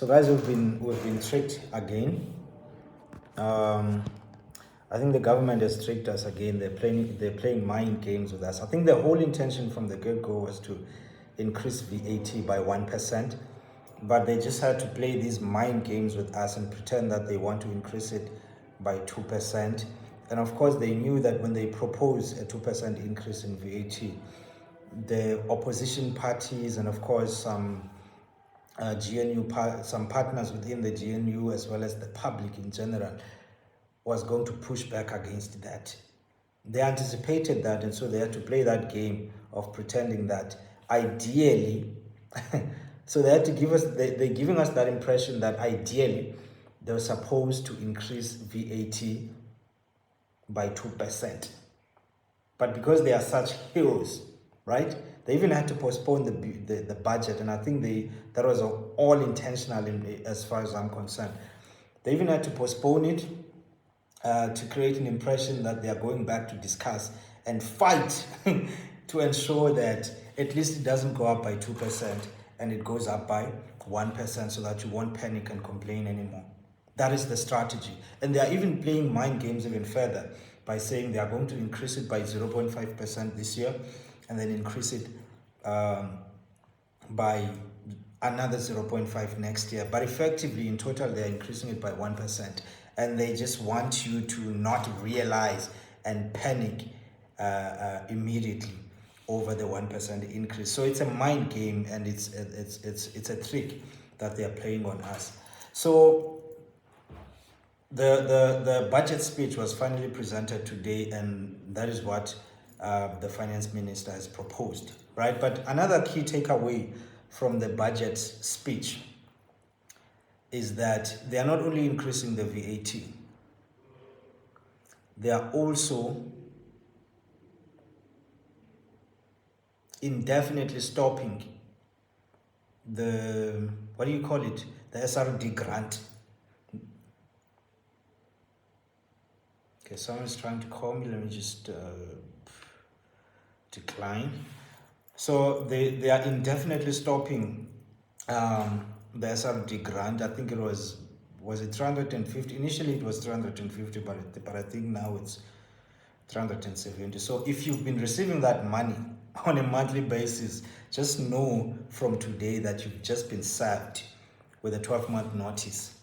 So guys, we've been tricked again. I think the government has tricked us again. They're playing mind games with us. I think the whole intention from the get-go was to increase VAT by 1%, but they just had to play these mind games with us and pretend that they want to increase it by 2%. And of course, they knew that when they propose a 2% increase in VAT, the opposition parties and of course some some partners within the GNU as well as the public in general was going to push back against that. They anticipated that, and so they had to play that game of pretending that ideally, so they had to give us, they're giving us that impression that ideally they were supposed to increase VAT by 2%. But because they are such heroes, right? They even had to postpone the budget, and I think that was all intentional as far as I'm concerned. They even had to postpone it to create an impression that they are going back to discuss and fight to ensure that at least it doesn't go up by 2% and it goes up by 1% so that you won't panic and complain anymore. That is the strategy. And they are even playing mind games even further by saying they are going to increase it by 0.5% this year and then increase it by another 0.5 next year. But effectively, in total, they're increasing it by 1%. And they just want you to not realize and panic immediately over the 1% increase. So it's a mind game, and it's a trick that they are playing on us. So the budget speech was finally presented today, and that is what the finance minister has proposed, right? But another key takeaway from the budget speech is that they are not only increasing the VAT, they are also indefinitely stopping the, what do you call it, the SRD grant. Okay, someone's trying to call me. Let me just decline. So they are indefinitely stopping the SRD grant. I think it was it 350? Initially it was 350, but I think now it's 370. So if you've been receiving that money on a monthly basis, just know from today that you've just been served with a 12-month notice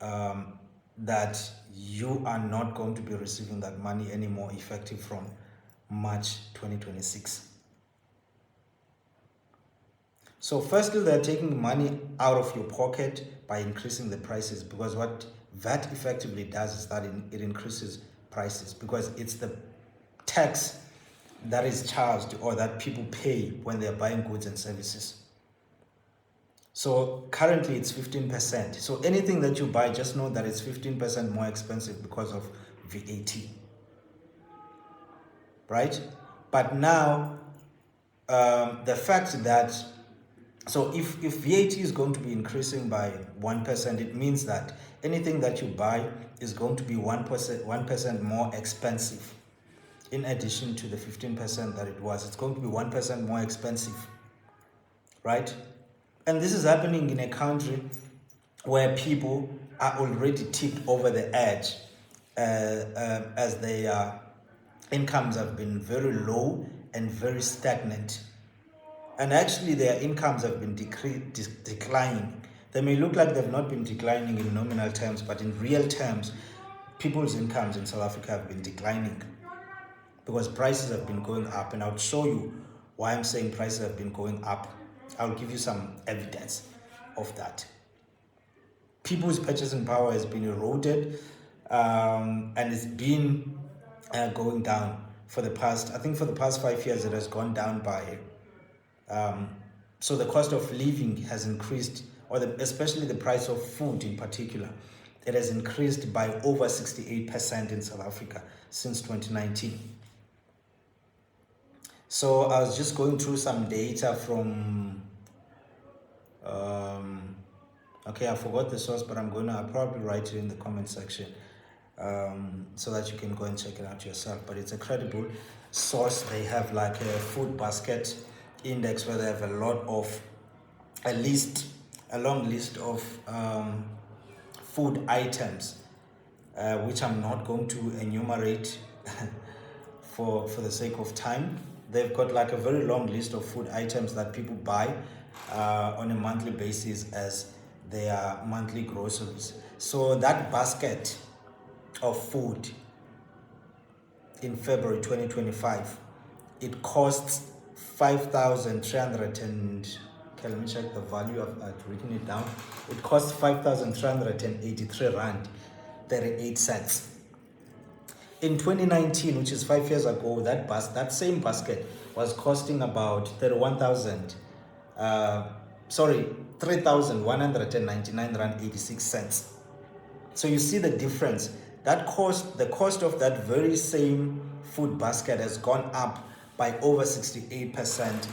that you are not going to be receiving that money anymore, effective from March 2026. So firstly, they're taking money out of your pocket by increasing the prices, because what VAT effectively does is that it increases prices, because it's the tax that is charged or that people pay when they're buying goods and services. So currently it's 15%. So anything that you buy, just know that it's 15% more expensive because of VAT, right? But now the fact that, so if VAT is going to be increasing by 1%, it means that anything that you buy is going to be 1% more expensive. In addition to the 15% that it was, it's going to be 1% more expensive, right? And this is happening in a country where people are already tipped over the edge as their incomes have been very low and very stagnant. And actually their incomes have been declining. They may look like they've not been declining in nominal terms, but in real terms, people's incomes in South Africa have been declining because prices have been going up. And I'll show you why I'm saying prices have been going up. I'll give you some evidence of that. People's purchasing power has been eroded, and it's been going down for the past, I think for the past 5 years, it has gone down by, so the cost of living has increased, or especially the price of food in particular, it has increased by over 68% in South Africa since 2019. So I was just going through some data from, okay, I forgot the source, but I'll probably write it in the comment section so that you can go and check it out yourself. But it's a credible source. They have like a food basket index where they have a lot of, a list a long list of food items, which I'm not going to enumerate for the sake of time. They've got like a very long list of food items that people buy on a monthly basis as their monthly groceries. So that basket of food in February 2025, it costs 5,300 and, okay, let me check the value. I've written it down. It costs 5,383 rand 38 cents. In 2019, which is 5 years ago, that same basket was costing about 3,199 rand 86 cents. So you see the difference. The cost of that very same food basket has gone up by over 68%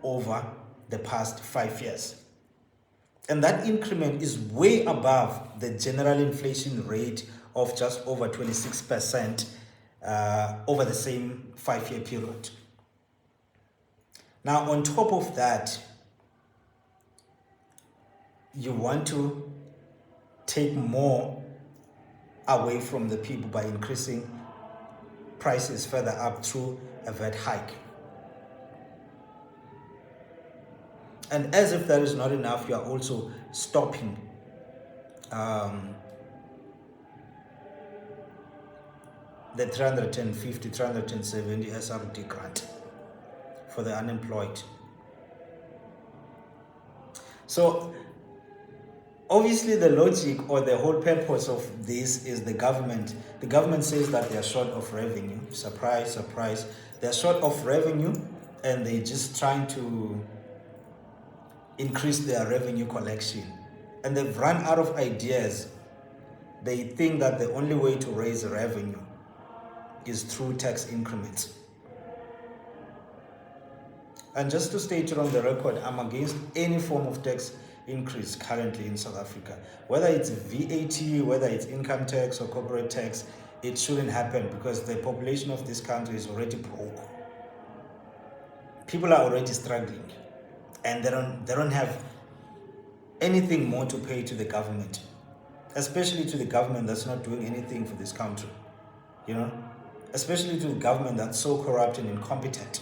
over the past 5 years. And that increment is way above the general inflation rate of just over 26% over the same 5-year period. Now, on top of that, you want to take more away from the people by increasing prices further up through a VAT hike. And as if that is not enough, you are also stopping the 350, 370 SRD grant for the unemployed. So obviously the logic or the whole purpose of this is the government says that they are short of revenue. Surprise, surprise. They're short of revenue and they're just trying to increase their revenue collection. And they've run out of ideas. They think that the only way to raise revenue is through tax increments. And just to state it on the record, I'm against any form of tax increase currently in South Africa. Whether it's VAT, whether it's income tax or corporate tax, it shouldn't happen because the population of this country is already broke. People are already struggling and they don't have anything more to pay to the government, especially to the government that's not doing anything for this country, especially to the government that's so corrupt and incompetent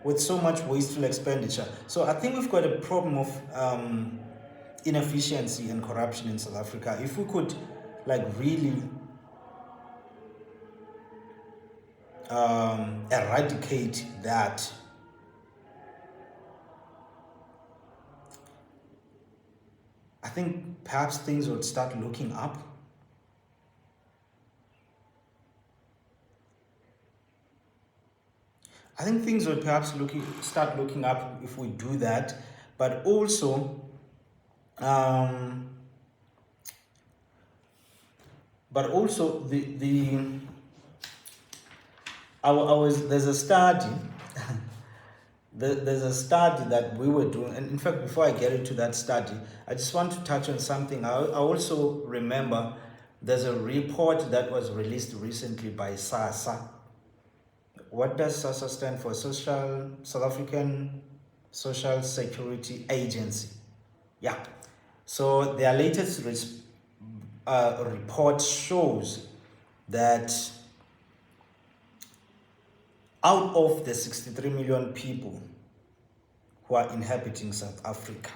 with so much wasteful expenditure. So I think we've got a problem of inefficiency and corruption in South Africa. If we could really eradicate that, I think perhaps things would start looking up. I think things would perhaps start looking up if we do that, but also, there's a study. There's a study that we were doing, and in fact, before I get into that study, I just want to touch on something. I also remember there's a report that was released recently by SASSA. What does SASSA stand for? South African Social Security Agency. Yeah. So their latest report shows that out of the 63 million people who are inhabiting South Africa,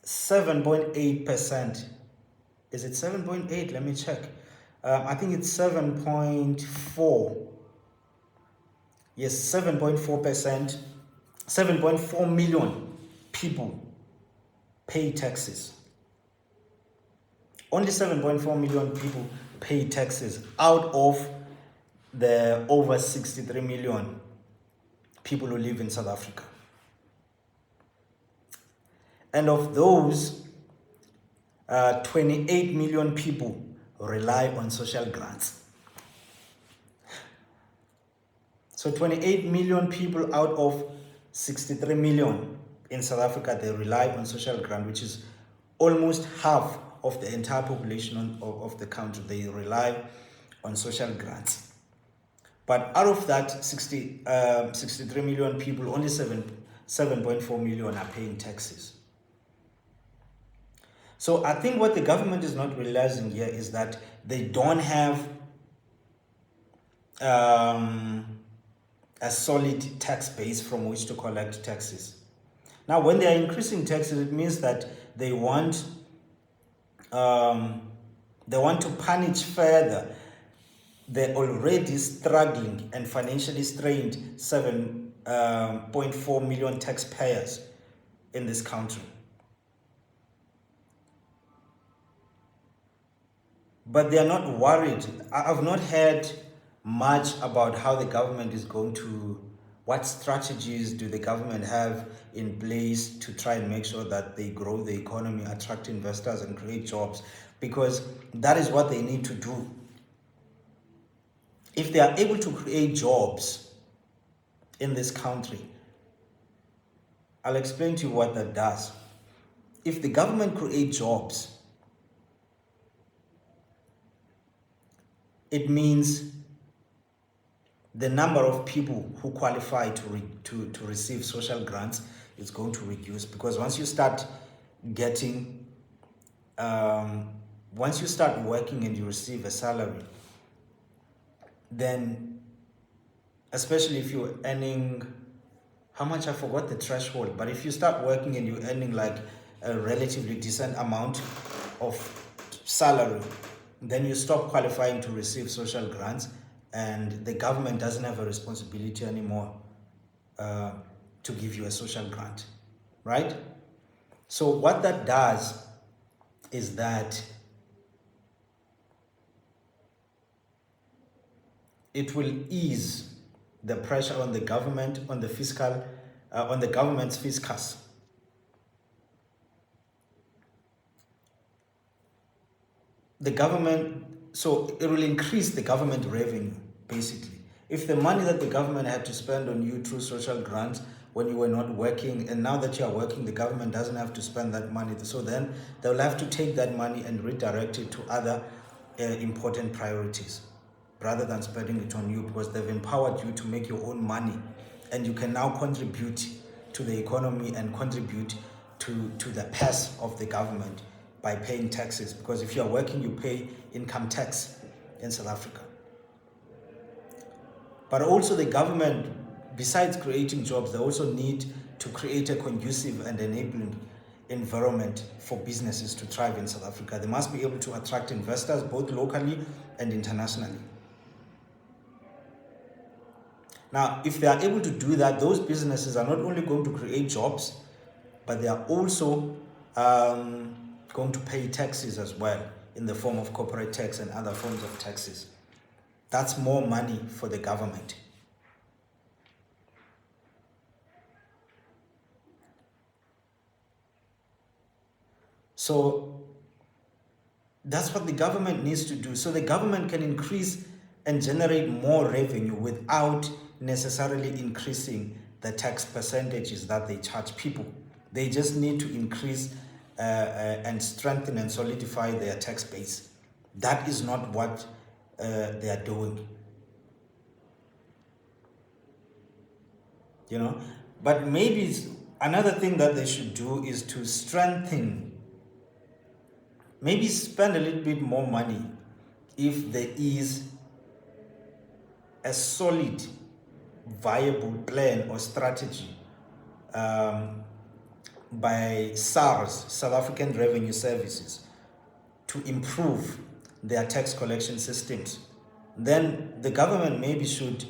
7.8%, is it 7.8? Let me check. I think it's 7.4. Yes, 7.4%, 7.4 million people pay taxes. Only 7.4 million people pay taxes out of the over 63 million people who live in South Africa. And of those, 28 million people rely on social grants. So 28 million people out of 63 million in South Africa, they rely on social grant, which is almost half of the entire population of the country. They rely on social grants. But out of that 63 million people, only 7.4 million are paying taxes. So I think what the government is not realizing here is that they don't have a solid tax base from which to collect taxes. Now, when they are increasing taxes, it means that they want to punish further the already struggling and financially strained 7.4 million taxpayers in this country. But they are not worried. I've not heard much about how the government is going to, what strategies do the government have in place to try and make sure that they grow the economy, attract investors and create jobs, because that is what they need to do. If they are able to create jobs in this country, I'll explain to you what that does. If the government creates jobs, it means the number of people who qualify to receive social grants is going to reduce, because once you start working and you receive a salary, then, especially if you're earning, how much, I forgot the threshold, but if you start working and you're earning like a relatively decent amount of salary, then you stop qualifying to receive social grants, and the government doesn't have a responsibility anymore to give you a social grant, right? So what that does is that it will ease the pressure on the government, on the fiscal, on the government's fiscus. The government, so it will increase the government revenue, basically. If the money that the government had to spend on you through social grants when you were not working, and now that you are working, the government doesn't have to spend that money. So then they'll have to take that money and redirect it to other important priorities, rather than spending it on you, because they've empowered you to make your own money, and you can now contribute to the economy and contribute to the purse of the government by paying taxes, because if you are working, you pay income tax in South Africa. But also the government, besides creating jobs, they also need to create a conducive and enabling environment for businesses to thrive in South Africa. They must be able to attract investors both locally and internationally. Now, if they are able to do that, those businesses are not only going to create jobs, but they are also going to pay taxes as well, in the form of corporate tax and other forms of taxes. That's more money for the government. So that's what the government needs to do. So the government can increase and generate more revenue without necessarily increasing the tax percentages that they charge people. They just need to increase and strengthen and solidify their tax base. That is not what they are doing. But maybe another thing that they should do is to strengthen, maybe spend a little bit more money if there is a solid, viable plan or strategy by SARS, South African Revenue Services, to improve their tax collection systems. Then the government maybe should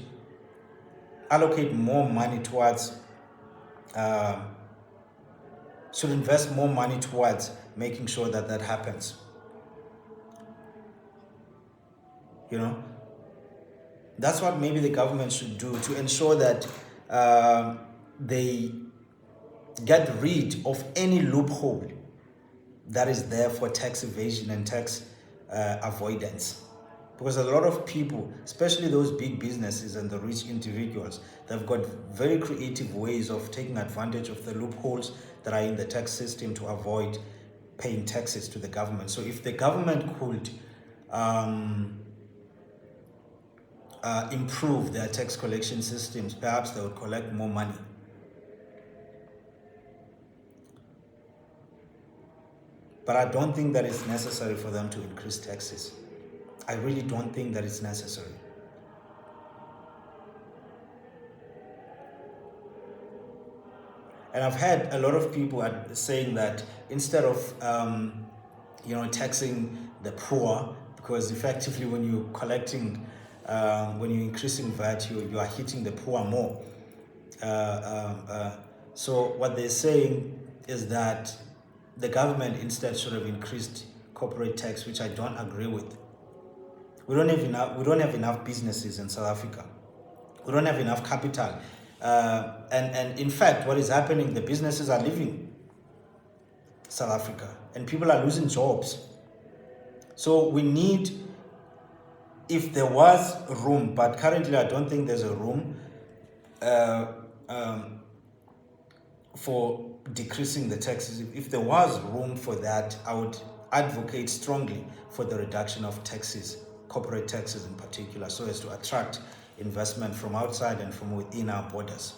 allocate more money towards, should invest more money towards making sure that that happens. That's what maybe the government should do to ensure that they get rid of any loophole that is there for tax evasion and tax avoidance. Because a lot of people, especially those big businesses and the rich individuals, they've got very creative ways of taking advantage of the loopholes that are in the tax system to avoid paying taxes to the government. So if the government could improve their tax collection systems, perhaps they would collect more money. But I don't think that it's necessary for them to increase taxes. I really don't think that it's necessary. And I've had a lot of people saying that instead of taxing the poor, because effectively when you're collecting, when you're increasing VAT, you are hitting the poor more. So what they're saying is that the government instead should have increased corporate tax, which I don't agree with. We don't have enough businesses in South Africa. We don't have enough capital. And in fact, what is happening, the businesses are leaving South Africa and people are losing jobs. So we need, if there was room, but currently I don't think there's a room for decreasing the taxes. If there was room for that, I would advocate strongly for the reduction of taxes, corporate taxes in particular, so as to attract investment from outside and from within our borders.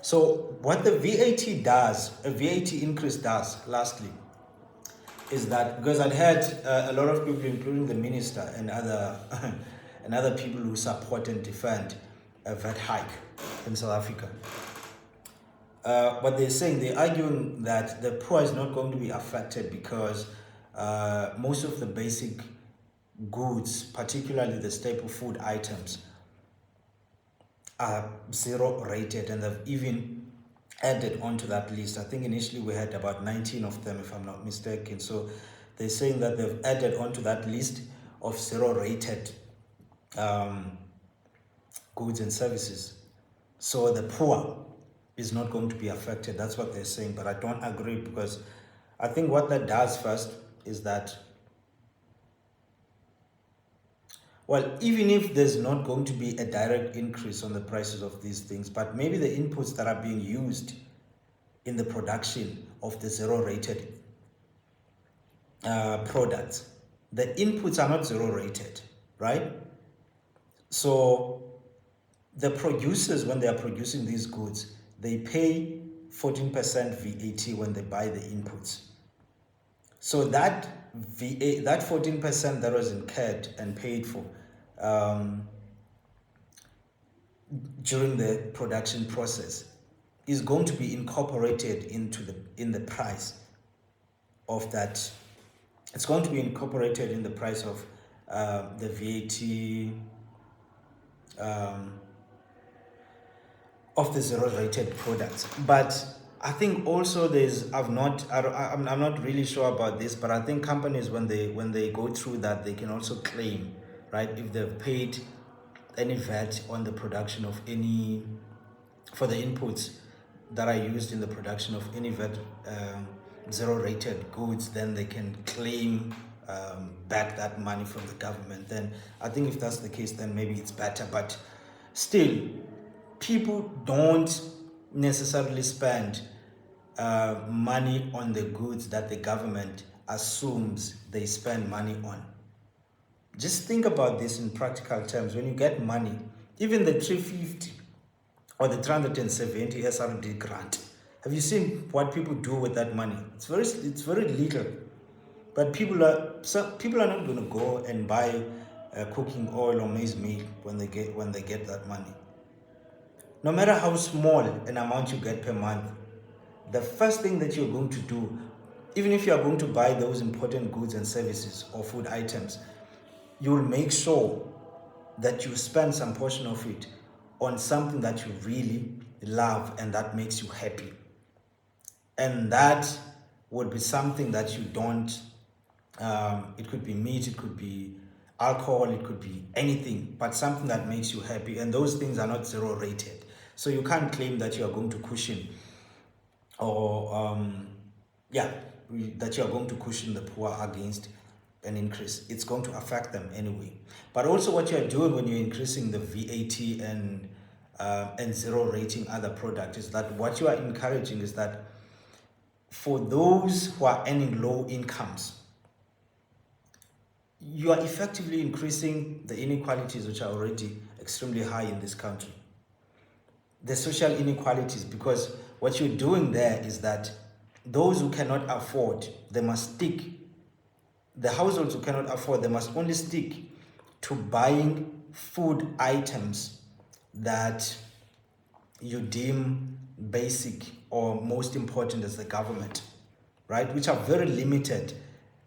So what the VAT does, a VAT increase does, lastly, is that, because I'd heard a lot of people, including the minister and other and other people who support and defend a VAT hike in South Africa. What they're saying, they're arguing that the poor is not going to be affected because most of the basic goods, particularly the staple food items, are zero rated, and they've even added onto that list. I think initially we had about 19 of them, if I'm not mistaken. So they're saying that they've added onto that list of zero rated goods and services. So the poor is not going to be affected. That's what they're saying, but I don't agree, because I think what that does first is that, well, even if there's not going to be a direct increase on the prices of these things, but maybe the inputs that are being used in the production of the zero-rated products, the inputs are not zero-rated, right? So the producers, when they are producing these goods, they pay 14% VAT when they buy the inputs. So that VAT, that 14% that was incurred and paid for during the production process is going to be incorporated in the price of that. It's going to be incorporated in the price of the VAT of the zero-rated products. But I think also I'm not really sure about this, but I think companies, when they go through that, they can also claim, right, if they've paid any VAT on the production of any, for the inputs that are used in the production of any VAT zero-rated goods, then they can claim back that money from the government. Then I think if that's the case, then maybe it's better. But still, people don't necessarily spend money on the goods that the government assumes they spend money on. Just think about this in practical terms. When you get money, even the 350 or the 370 SRD grant, have you seen what people do with that money? It's very little. But people are not going to go and buy cooking oil or maize meal when they get that money. No matter how small an amount you get per month, the first thing that you're going to do, even if you are going to buy those important goods and services or food items, you will make sure that you spend some portion of it on something that you really love and that makes you happy. And that would be something that you don't, it could be meat, it could be alcohol, it could be anything, but something that makes you happy. And those things are not zero rated. So you can't claim that you are going to cushion or, that you are going to cushion the poor against an increase. It's going to affect them anyway. But also what you're doing when you're increasing the VAT and zero rating other products is that what you are encouraging is that for those who are earning low incomes, you are effectively increasing the inequalities which are already extremely high in this country. The social inequalities, because what you're doing there is that those who cannot afford, they must stick, the households who cannot afford, they must only stick to buying food items that you deem basic or most important as the government, right? Which are very limited.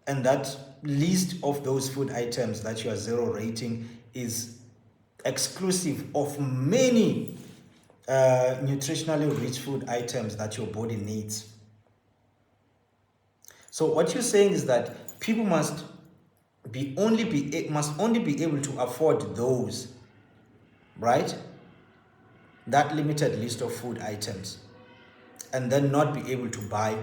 And that list of those food items that you are zero rating is exclusive of many nutritionally rich food items that your body needs. So what you're saying is that people must only be able to afford those, right? That limited list of food items, and then not be able to buy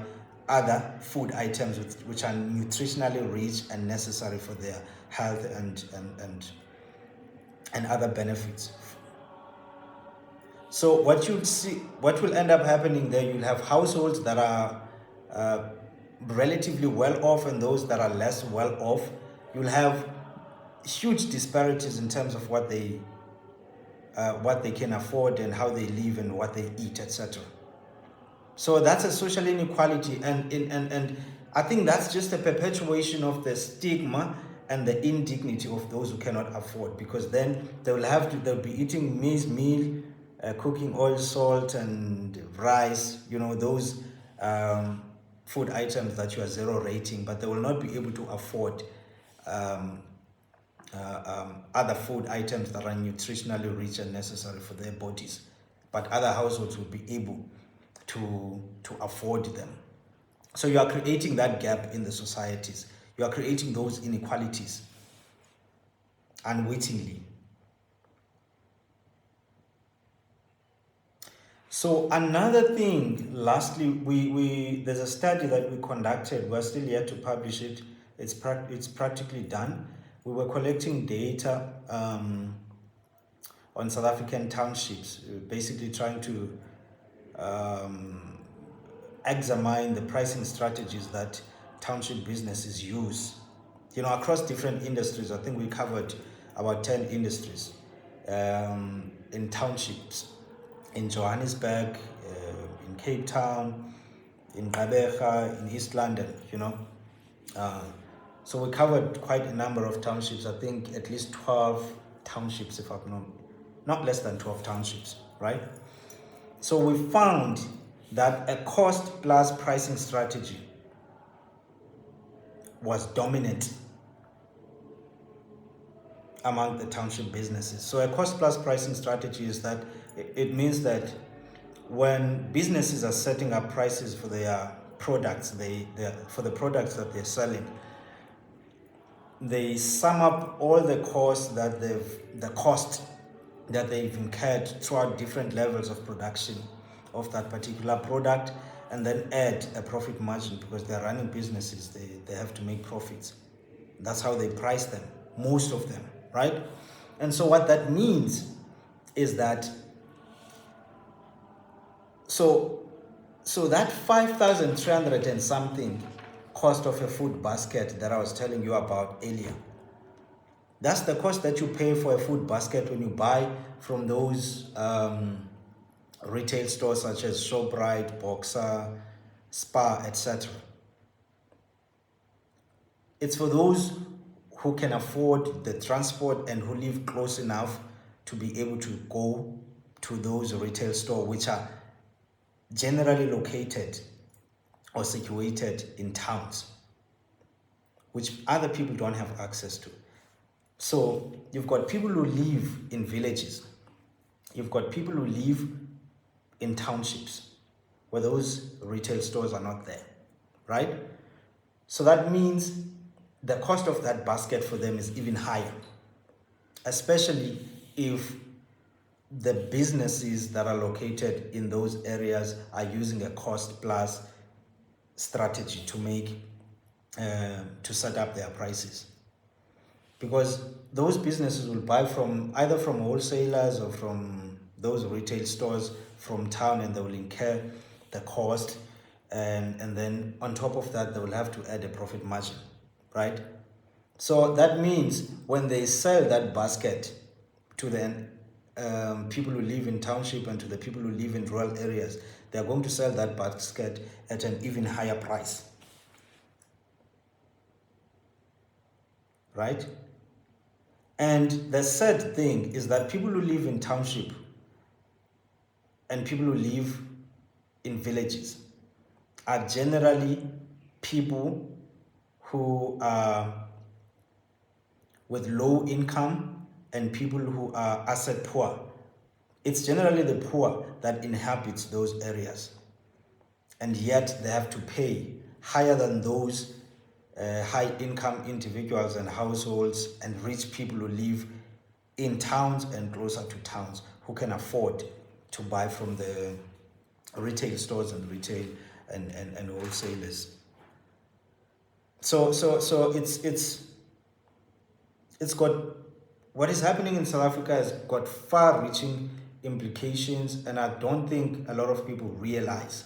other food items which are nutritionally rich and necessary for their health and other benefits. So what you'll see, what will end up happening there, you'll have households that are relatively well off and those that are less well off. You'll have huge disparities in terms of what they can afford and how they live and what they eat, etc. So that's a social inequality, and I think that's just a perpetuation of the stigma and the indignity of those who cannot afford, because then they'll be eating maize meal, cooking oil, salt, and rice. Those food items that you are zero rating, but they will not be able to afford other food items that are nutritionally rich and necessary for their bodies. But other households will be able to afford them. So you are creating that gap in the societies. You are creating those inequalities unwittingly. So another thing, lastly, we there's a study that we conducted. We're still yet to publish it. It's practically done. We were collecting data on South African townships, basically trying to examine the pricing strategies that township businesses use, across different industries. I think we covered about 10 industries in townships, in Johannesburg, in Cape Town, in Gqeberha, in East London, so we covered quite a number of townships. I think at least 12 townships, if I'm not less than 12 townships, right? So we found that a cost plus pricing strategy was dominant among the township businesses. So a cost plus pricing strategy is that it means that when businesses are setting up prices for their products, for the products that they're selling, they sum up all the costs that they've incurred throughout different levels of production of that particular product, and then add a profit margin, because they're running businesses, they have to make profits. That's how they price them, most of them, right? And so what that means is that so that 5,300 and something cost of a food basket that I was telling you about earlier, that's the cost that you pay for a food basket when you buy from those retail stores such as ShopRite, Boxer, Spar, etc. It's for those who can afford the transport and who live close enough to be able to go to those retail stores, which are generally located or situated in towns, which other people don't have access to. So you've got people who live in villages. You've got people who live in townships where those retail stores are not there, right? So that means the cost of that basket for them is even higher, especially if the businesses that are located in those areas are using a cost plus strategy to set up their prices. Because those businesses will buy either from wholesalers or from those retail stores from town, and they will incur the cost, and then on top of that they will have to add a profit margin, right? So that means when they sell that basket to the people who live in township and to the people who live in rural areas, they are going to sell that basket at an even higher price, right? And the sad thing is that people who live in township and people who live in villages are generally people who are with low income and people who are asset poor. It's generally the poor that inhabits those areas, and yet they have to pay higher than those high income individuals and households and rich people who live in towns and closer to towns who can afford to buy from the retail stores and retail and wholesalers. So it's got, what is happening in South Africa has got far-reaching implications, and I don't think a lot of people realize